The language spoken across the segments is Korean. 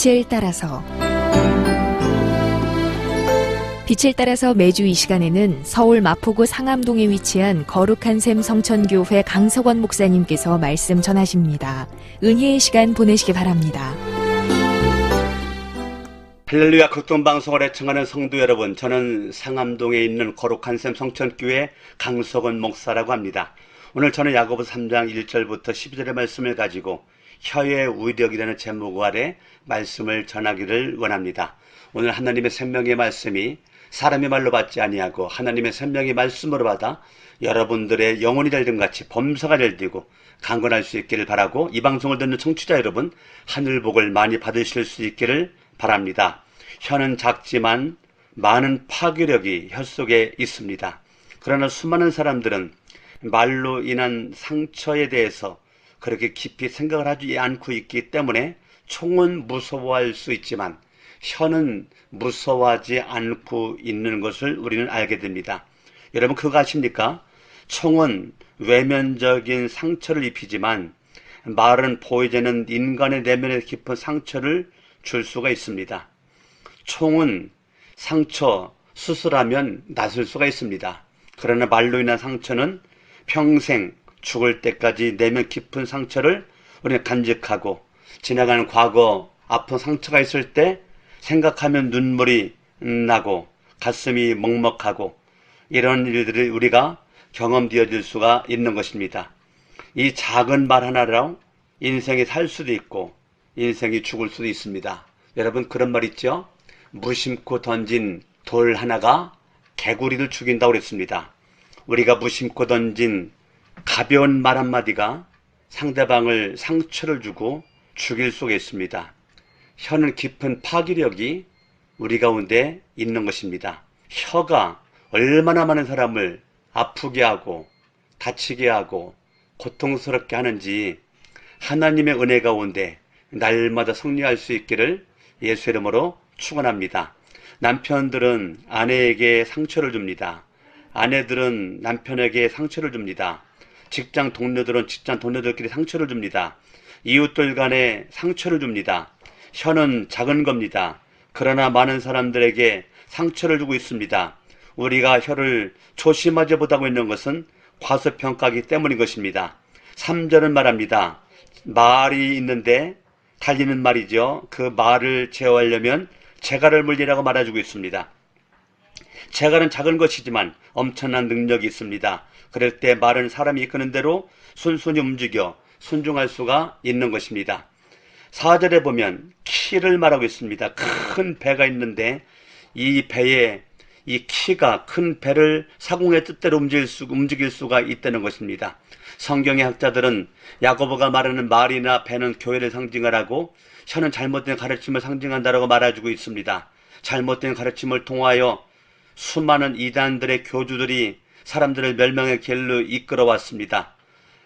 빛을 따라서 빛을 따라서 매주 이 시간에는 서울 마포구 상암동에 위치한 거룩한 샘 성천교회 강석원 목사님께서 말씀 전하십니다. 은혜의 시간 보내시기 바랍니다. 할렐루야 극동방송을 애청하는 성도 여러분, 저는 상암동에 있는 거룩한 샘 성천교회 강석원 목사라고 합니다. 오늘 저는 야고보서 3장 1절부터 12절의 말씀을 가지고 혀의 위력이라는 제목 아래 말씀을 전하기를 원합니다. 오늘 하나님의 생명의 말씀이 사람의 말로 받지 아니하고 하나님의 생명의 말씀으로 받아 여러분들의 영혼이 될든 같이 범사가 될디고 강건할 수 있기를 바라고, 이 방송을 듣는 청취자 여러분, 하늘복을 많이 받으실 수 있기를 바랍니다. 혀는 작지만 많은 파괴력이 혀 속에 있습니다. 그러나 수많은 사람들은 말로 인한 상처에 대해서 그렇게 깊이 생각을 하지 않고 있기 때문에 총은 무서워할 수 있지만 혀는 무서워하지 않고 있는 것을 우리는 알게 됩니다. 여러분 그거 아십니까? 총은 외면적인 상처를 입히지만 말은 보이지 않는 인간의 내면에 깊은 상처를 줄 수가 있습니다. 총은 상처, 수술하면 낫을 수가 있습니다. 그러나 말로 인한 상처는 평생 죽을 때까지 내면 깊은 상처를 우리는 간직하고, 지나가는 과거 아픈 상처가 있을 때 생각하면 눈물이 나고 가슴이 먹먹하고, 이런 일들이 우리가 경험되어질 수가 있는 것입니다. 이 작은 말 하나로 인생이 살 수도 있고 인생이 죽을 수도 있습니다. 여러분 그런 말 있죠? 무심코 던진 돌 하나가 개구리를 죽인다고 그랬습니다. 우리가 무심코 던진 가벼운 말 한마디가 상대방을 상처를 주고 죽일 수가 있습니다. 혀는 깊은 파괴력이 우리 가운데 있는 것입니다. 혀가 얼마나 많은 사람을 아프게 하고 다치게 하고 고통스럽게 하는지 하나님의 은혜 가운데 날마다 승리할 수 있기를 예수 이름으로 축원합니다. 남편들은 아내에게 상처를 줍니다. 아내들은 남편에게 상처를 줍니다. 직장 동료들은 직장 동료들끼리 상처를 줍니다. 이웃들 간에 상처를 줍니다. 혀는 작은 겁니다. 그러나 많은 사람들에게 상처를 주고 있습니다. 우리가 혀를 조심하지 못하고 있는 것은 과소평가하기 때문인 것입니다. 3절은 말합니다. 말이 있는데 달리는 말이죠. 그 말을 제어하려면 재갈을 물리라고 말해주고 있습니다. 재갈은 작은 것이지만 엄청난 능력이 있습니다. 그럴 때 말은 사람이 이끄는 대로 순순히 움직여 순종할 수가 있는 것입니다. 4절에 보면 키를 말하고 있습니다. 큰 배가 있는데 이 배에 이 키가 큰 배를 사공의 뜻대로 움직일 수가 있다는 것입니다. 성경의 학자들은 야고보가 말하는 말이나 배는 교회를 상징하라고, 혀는 잘못된 가르침을 상징한다라고 말해주고 있습니다. 잘못된 가르침을 통하여 수많은 이단들의 교주들이 사람들을 멸망의 길로 이끌어왔습니다.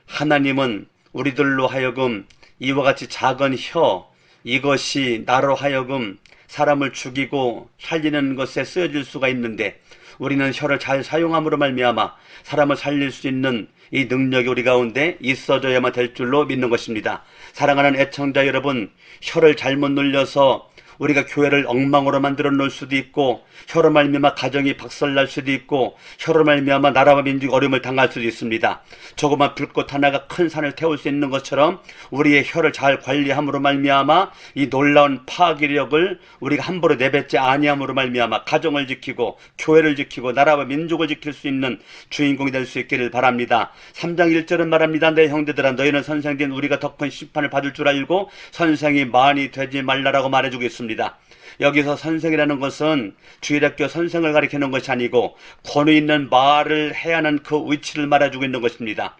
하나님은 우리들로 하여금 이와 같이 작은 혀, 이것이 나로 하여금 사람을 죽이고 살리는 것에 쓰여질 수가 있는데, 우리는 혀를 잘 사용함으로 말미암아 사람을 살릴 수 있는 이 능력이 우리 가운데 있어져야만 될 줄로 믿는 것입니다. 사랑하는 애청자 여러분, 혀를 잘못 눌려서 우리가 교회를 엉망으로 만들어 놓을 수도 있고, 혀로 말미암아 가정이 박살날 수도 있고, 혀로 말미암아 나라와 민족이 어려움을 당할 수도 있습니다. 조그만 불꽃 하나가 큰 산을 태울 수 있는 것처럼 우리의 혀를 잘 관리함으로 말미암아 이 놀라운 파괴력을 우리가 함부로 내뱉지 아니함으로 말미암아 가정을 지키고 교회를 지키고 나라와 민족을 지킬 수 있는 주인공이 될 수 있기를 바랍니다. 3장 1절은 말합니다. 내 형제들아, 너희는 선생된 우리가 더 큰 심판을 받을 줄 알고 선생이 많이 되지 말라라고 말해주고 있습니다. 여기서 선생이라는 것은 주일학교 선생을 가리키는 것이 아니고 권위 있는 말을 해야 하는 그 위치를 말해주고 있는 것입니다.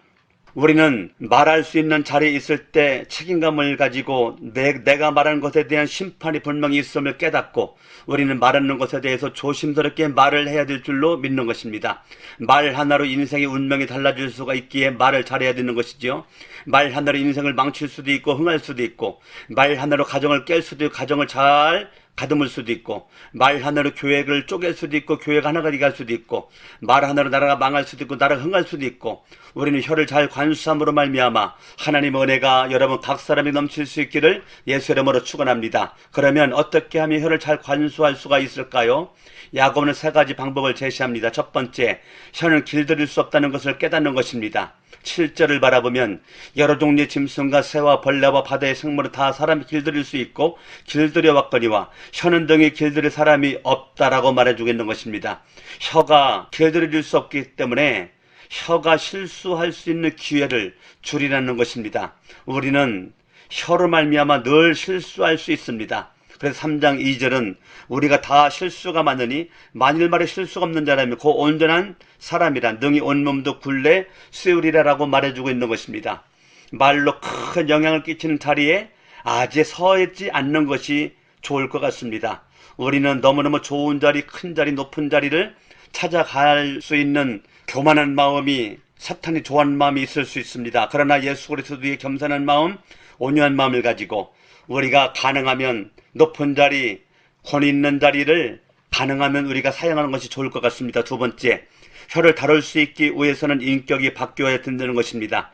우리는 말할 수 있는 자리에 있을 때 책임감을 가지고 내가 말하는 것에 대한 심판이 분명히 있음을 깨닫고 우리는 말하는 것에 대해서 조심스럽게 말을 해야 될 줄로 믿는 것입니다. 말 하나로 인생의 운명이 달라질 수가 있기에 말을 잘해야 되는 것이죠. 말 하나로 인생을 망칠 수도 있고 흥할 수도 있고, 말 하나로 가정을 깰 수도 있고 가정을 잘 가듬을 수도 있고, 말 하나로 교회를 쪼갤 수도 있고, 교회가 하나가 돼갈 수도 있고, 말 하나로 나라가 망할 수도 있고, 나라가 흥할 수도 있고, 우리는 혀를 잘 관수함으로 말미암아 하나님의 은혜가 여러분 각 사람이 넘칠 수 있기를 예수 이름으로 축원합니다. 그러면 어떻게 하면 혀를 잘 관수할 수가 있을까요? 야고보는 세 가지 방법을 제시합니다. 첫 번째, 혀는 길들일 수 없다는 것을 깨닫는 것입니다. 7절을 바라보면 여러 종류의 짐승과 새와 벌레와 바다의 생물은 다 사람이 길들일 수 있고 길들여 왔거니와 혀는 등이 길들일 사람이 없다라고 말해주고 있는 것입니다. 혀가 길들일 수 없기 때문에 혀가 실수할 수 있는 기회를 줄이라는 것입니다. 우리는 혀로 말미암아 늘 실수할 수 있습니다. 그래서 3장 2절은 우리가 다 실수가 많으니 만일 말에 실수가 없는 자라면 그 온전한 사람이라 능히 온몸도 굴레 세우리라라고 말해주고 있는 것입니다. 말로 큰 영향을 끼치는 자리에 아직 서 있지 않는 것이 좋을 것 같습니다. 우리는 너무너무 좋은 자리, 큰 자리, 높은 자리를 찾아갈 수 있는 교만한 마음이, 사탄이 좋아하는 마음이 있을 수 있습니다. 그러나 예수 그리스도의 겸손한 마음, 온유한 마음을 가지고 우리가 가능하면 높은 자리, 권위 있는 자리를 가능하면 우리가 사용하는 것이 좋을 것 같습니다. 두 번째, 혀를 다룰 수 있기 위해서는 인격이 바뀌어야 된다는 것입니다.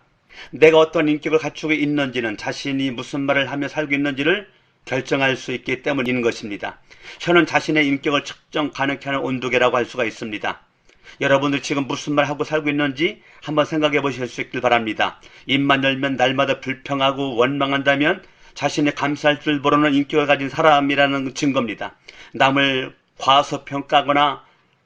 내가 어떤 인격을 갖추고 있는지는 자신이 무슨 말을 하며 살고 있는지를 결정할 수 있기 때문인 것입니다. 혀는 자신의 인격을 측정 가능케 하는 온도계라고 할 수가 있습니다. 여러분들 지금 무슨 말 하고 살고 있는지 한번 생각해 보실 수 있길 바랍니다. 입만 열면 날마다 불평하고 원망한다면 자신의 감사할 줄 모르는 인격을 가진 사람이라는 증거입니다. 남을 과소평가하거나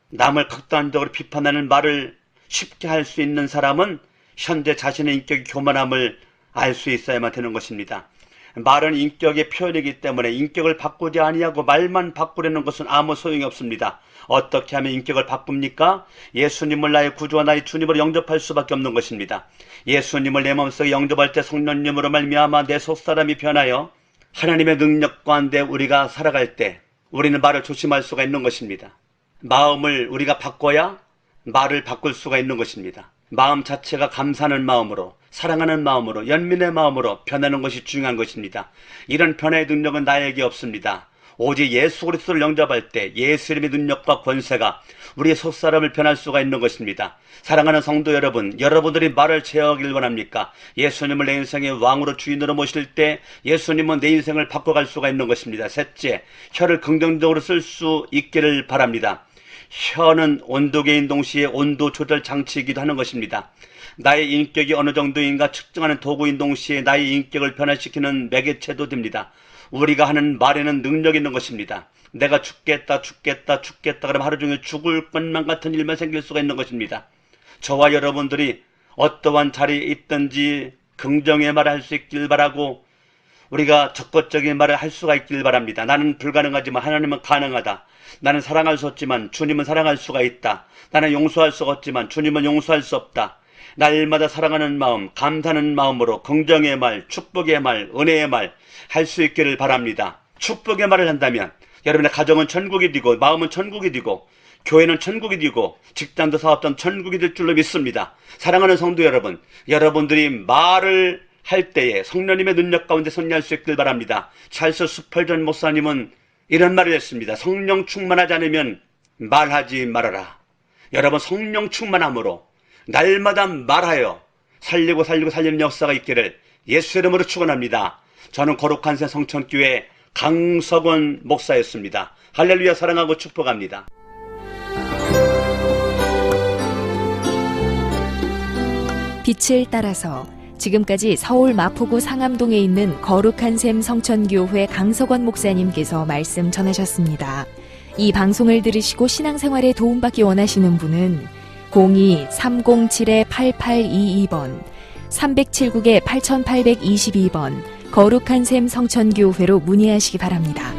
남을 극단적으로 비판하는 말을 쉽게 할 수 있는 사람은 현재 자신의 인격의 교만함을 알 수 있어야만 되는 것입니다. 말은 인격의 표현이기 때문에 인격을 바꾸지 아니하고 말만 바꾸려는 것은 아무 소용이 없습니다. 어떻게 하면 인격을 바꿉니까? 예수님을 나의 구주와 나의 주님으로 영접할 수밖에 없는 것입니다. 예수님을 내 마음속에 영접할 때 성령님으로 말미암아 내 속사람이 변하여 하나님의 능력 가운데 우리가 살아갈 때 우리는 말을 조심할 수가 있는 것입니다. 마음을 우리가 바꿔야 말을 바꿀 수가 있는 것입니다. 마음 자체가 감사하는 마음으로, 사랑하는 마음으로, 연민의 마음으로 변하는 것이 중요한 것입니다. 이런 변화의 능력은 나에게 없습니다. 오직 예수 그리스도를 영접할 때 예수 이름의 능력과 권세가 우리의 속사람을 변할 수가 있는 것입니다. 사랑하는 성도 여러분, 여러분들이 말을 제어하길 원합니까? 예수님을 내 인생의 왕으로 주인으로 모실 때 예수님은 내 인생을 바꿔갈 수가 있는 것입니다. 셋째, 혀를 긍정적으로 쓸 수 있기를 바랍니다. 혀는 온도계인 동시에 온도 조절 장치이기도 하는 것입니다. 나의 인격이 어느 정도인가 측정하는 도구인 동시에 나의 인격을 변화시키는 매개체도 됩니다. 우리가 하는 말에는 능력이 있는 것입니다. 내가 죽겠다 그러면 하루 종일 죽을 것만 같은 일만 생길 수가 있는 것입니다. 저와 여러분들이 어떠한 자리에 있든지 긍정의 말을 할 수 있길 바라고 우리가 적극적인 말을 할 수가 있길 바랍니다. 나는 불가능하지만 하나님은 가능하다. 나는 사랑할 수 없지만 주님은 사랑할 수가 있다. 나는 용서할 수 없지만 주님은 용서할 수 없다. 날마다 사랑하는 마음, 감사하는 마음으로 긍정의 말, 축복의 말, 은혜의 말 할 수 있기를 바랍니다. 축복의 말을 한다면 여러분의 가정은 천국이 되고 마음은 천국이 되고 교회는 천국이 되고 직장도 사업도 천국이 될 줄로 믿습니다. 사랑하는 성도 여러분, 여러분들이 말을 할 때에 성령님의 능력 가운데 승리할 수 있길 바랍니다. 찰스 스펄전 목사님은 이런 말을 했습니다. 성령 충만하지 않으면 말하지 말아라. 여러분, 성령 충만함으로 날마다 말하여 살리고 살리는 역사가 있기를 예수 이름으로 축원합니다. 저는 거룩한 새 성천교회 강석원 목사였습니다. 할렐루야. 사랑하고 축복합니다. 빛을 따라서 지금까지 서울 마포구 상암동에 있는 거룩한 샘 성천교회 강석원 목사님께서 말씀 전하셨습니다. 이 방송을 들으시고 신앙생활에 도움받기 원하시는 분은 02-307-8822번, 307국에 8822번 거룩한 샘 성천교회로 문의하시기 바랍니다.